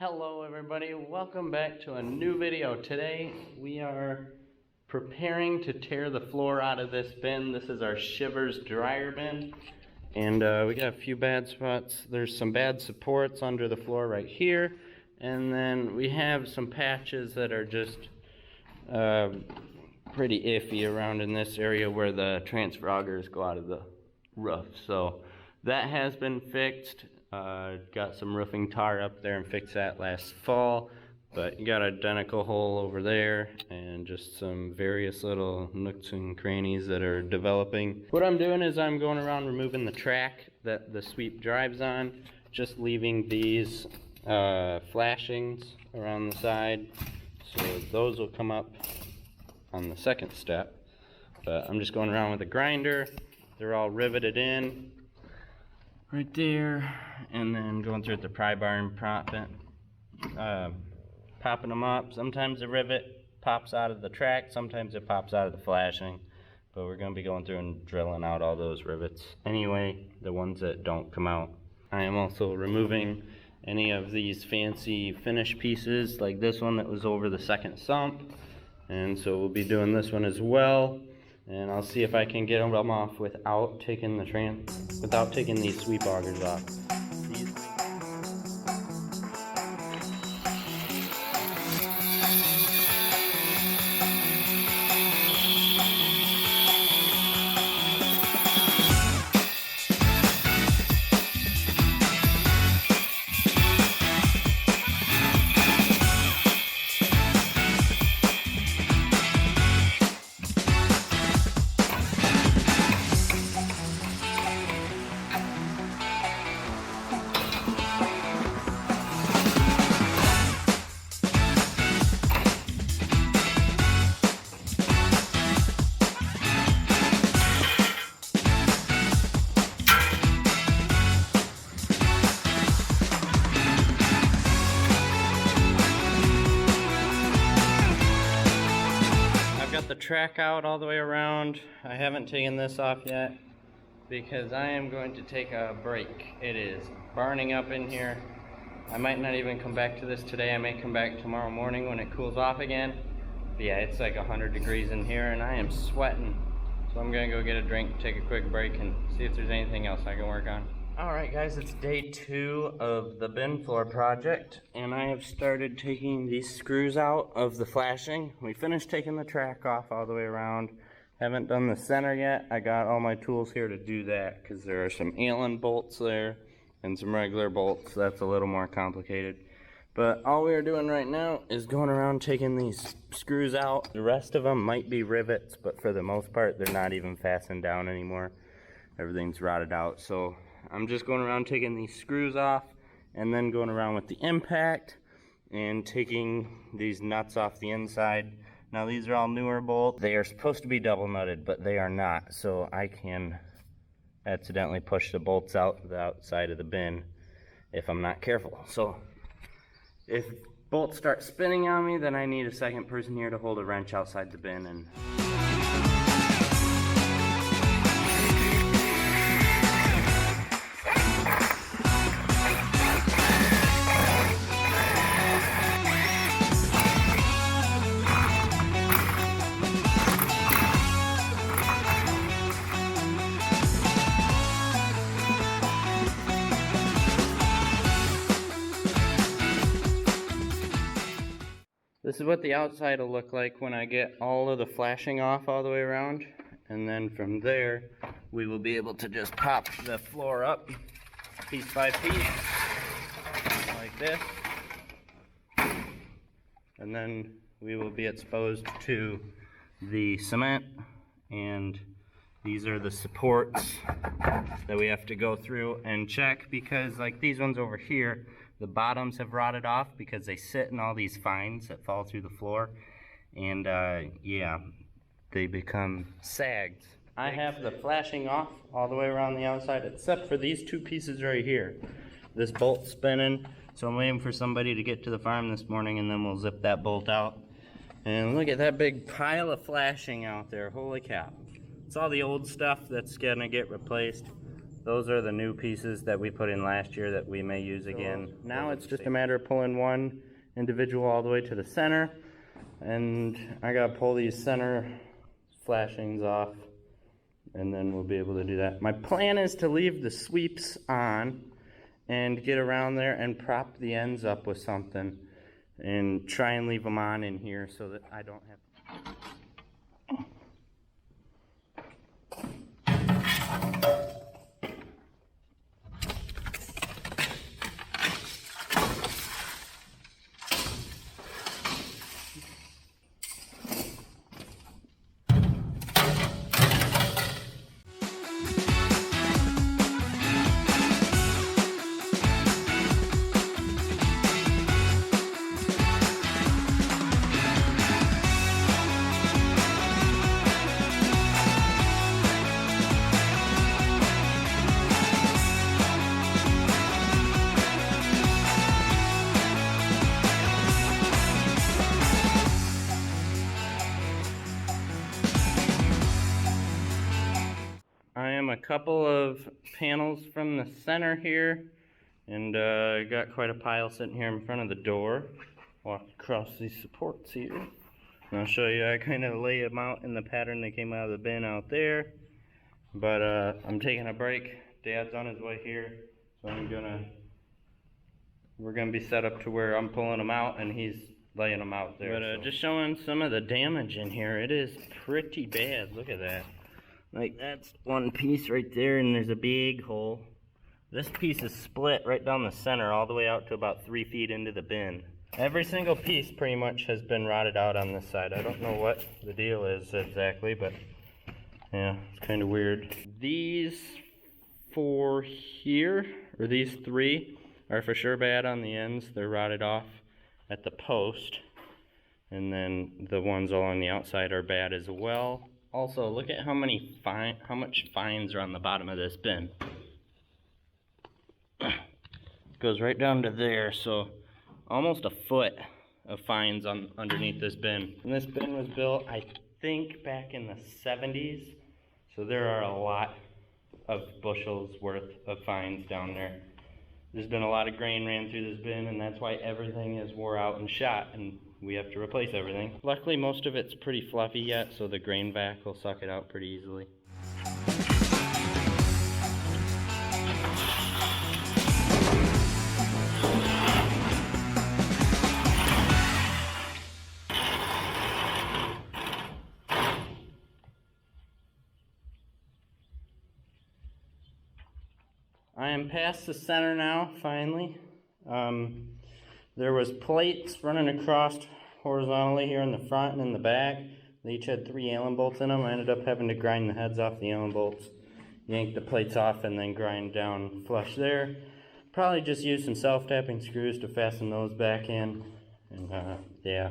Hello everybody, welcome back to a new video. Today we are preparing to tear the floor out of this bin. This is our Shivvers dryer bin, and we got a few bad spots. There's some bad supports under the floor right here, and then we have some patches that are just pretty iffy around in this area where the transfer augers go out of the roof. So that has been fixed. Got some roofing tar up there and fixed that last fall, but you got an identical hole over there and just some various little nooks and crannies that are developing. What I'm doing is I'm going around removing the track that the sweep drives on, just leaving these flashings around the side, so those will come up on the second step. But I'm just going around with a grinder. They're all riveted in right there, and then going through with the pry bar and popping them up. Sometimes the rivet pops out of the track, sometimes it pops out of the flashing, but we're going to be going through and drilling out all those rivets anyway, the ones that don't come out. I am also removing any of these fancy finish pieces, like this one that was over the second sump, and so we'll be doing this one as well. And I'll see if I can get them off without taking these sweep augers off. The track out all the way around. I haven't taken this off yet because I am going to take a break. It is burning up in here. I might not even come back to this today. I may come back tomorrow morning when it cools off again. But yeah, it's like 100 degrees in here and I am sweating. So I'm gonna go get a drink, take a quick break, and see if there's anything else I can work on. Alright guys, it's day 2 of the bin floor project, and I have started taking these screws out of the flashing. We finished taking the track off all the way around. Haven't done the center yet. I got all my tools here to do that because there are some Allen bolts there and some regular bolts. That's a little more complicated. But all we are doing right now is going around taking these screws out. The rest of them might be rivets, but for the most part, they're not even fastened down anymore. Everything's rotted out. So I'm just going around taking these screws off and then going around with the impact and taking these nuts off the inside. Now these are all newer bolts. They are supposed to be double nutted, but they are not. So I can accidentally push the bolts out the outside of the bin if I'm not careful. So if bolts start spinning on me, then I need a second person here to hold a wrench outside the bin and this is what the outside will look like when I get all of the flashing off all the way around. And then from there, we will be able to just pop the floor up piece by piece, like this. And then we will be exposed to the cement. And these are the supports that we have to go through and check, because like these ones over here, the bottoms have rotted off because they sit in all these fines that fall through the floor, and yeah, they become sagged. I have the flashing off all the way around the outside except for these two pieces right here. This bolt's spinning, so I'm waiting for somebody to get to the farm this morning and then we'll zip that bolt out. And look at that big pile of flashing out there, holy cow. It's all the old stuff that's gonna get replaced. Those are the new pieces that we put in last year that we may use again. So now it's just a matter of pulling one individual all the way to the center, and I gotta pull these center flashings off, and then we'll be able to do that. My plan is to leave the sweeps on and get around there and prop the ends up with something and try and leave them on in here so that I don't have a couple of panels from the center here, and I got quite a pile sitting here in front of the door. Walk across these supports here, and I'll show you. I kind of lay them out in the pattern they came out of the bin out there, but I'm taking a break. Dad's on his way here, so we're gonna be set up to where I'm pulling them out and he's laying them out there. But just showing some of the damage in here. It is pretty bad. Look at that. Like, that's one piece right there, and there's a big hole. This piece is split right down the center all the way out to about 3 feet into the bin. Every single piece pretty much has been rotted out on this side. I don't know what the deal is exactly, but yeah, it's kind of weird. These 4 here, or these 3, are for sure bad on the ends. They're rotted off at the post. And then the ones along the outside are bad as well. Also, look at how much fines are on the bottom of this bin. It goes right down to there, so almost a foot of fines underneath this bin. And this bin was built, I think, back in the 70s, so there are a lot of bushels worth of fines down there. There's been a lot of grain ran through this bin, and that's why everything is wore out and shot, and we have to replace everything. Luckily, most of it's pretty fluffy yet, so the grain vac will suck it out pretty easily. I am past the center now, finally. There was plates running across horizontally here in the front and in the back. They each had 3 Allen bolts in them. I ended up having to grind the heads off the Allen bolts, yank the plates off, and then grind down flush there. Probably just use some self-tapping screws to fasten those back in. And yeah.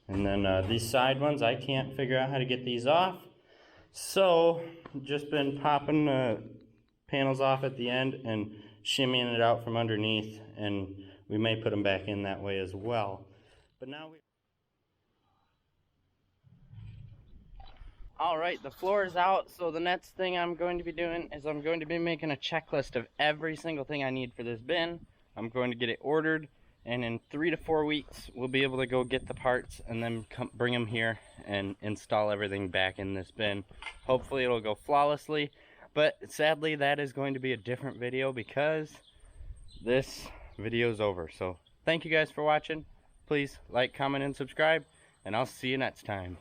And then these side ones, I can't figure out how to get these off. So, just been popping panels off at the end and shimmying it out from underneath, and we may put them back in that way as well. But now Alright, the floor is out, so the next thing I'm going to be doing is I'm going to be making a checklist of every single thing I need for this bin. I'm going to get it ordered, and in 3 to 4 weeks we'll be able to go get the parts and then bring them here and install everything back in this bin. Hopefully it'll go flawlessly, but sadly that is going to be a different video because this video is over. So thank you guys for watching. Please like, comment, and subscribe, and I'll see you next time.